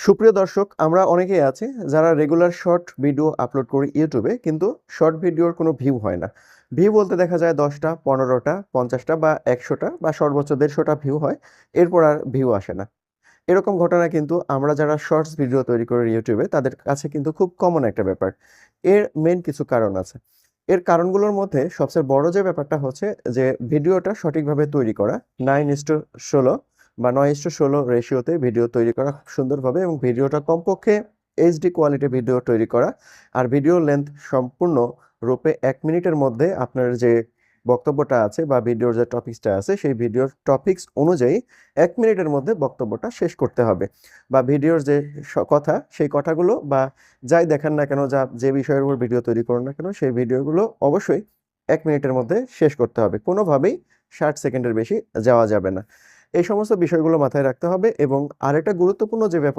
সুপ্রিয় দর্শক, আমরা অনেকেই আছি যারা রেগুলার শর্ট ভিডিও আপলোড করি ইউটিউবে, কিন্তু শর্ট ভিডিওর কোনো ভিউ হয় না। ভিউ বলতে দেখা যায় 10টা, 15টা, 50টা বা 100টা বা সর্বোচ্চ 150টা ভিউ হয়। এরপর আর ভিউ আসে না। এরকম ঘটনা কিন্তু আমরা যারা শর্টস ভিডিও তৈরি করি ইউটিউবে তাদের কাছে কিন্তু খুব কমন একটা ব্যাপার। এর মেইন কিছু কারণ আছে। এর কারণগুলোর মধ্যে সবচেয়ে বড় যে ব্যাপারটা হচ্ছে যে ভিডিওটা সঠিকভাবে তৈরি করা। 9:16 বা 9:16 রেশিওতে ভিডিও তৈরি করা খুব সুন্দরভাবে, এবং ভিডিওটা কমপক্ষে এইচডি কোয়ালিটির ভিডিও তৈরি করা। আর ভিডিও লেন্থ সম্পূর্ণ রূপে 1 মিনিটের মধ্যে আপনার যে বক্তব্যটা আছে বা ভিডিওর যে টপিকসটা আছে সেই ভিডিওর টপিকস অনুযায়ী 1 মিনিটের মধ্যে বক্তব্যটা শেষ করতে হবে। বা ভিডিওর যে কথা, সেই কথাগুলো বা যাই দেখান না কেন, যে বিষয়ের উপর ভিডিও তৈরি করুন না কেন, সেই ভিডিওগুলো অবশ্যই 1 মিনিটের মধ্যে শেষ করতে হবে। কোনোভাবেই 60 সেকেন্ডের বেশি যাওয়া যাবে না। এই সমস্ত বিষয়গুলো মাথায় রাখতে হবে, এবং আরেকটা গুরুত্বপূর্ণ যে ব্যাপার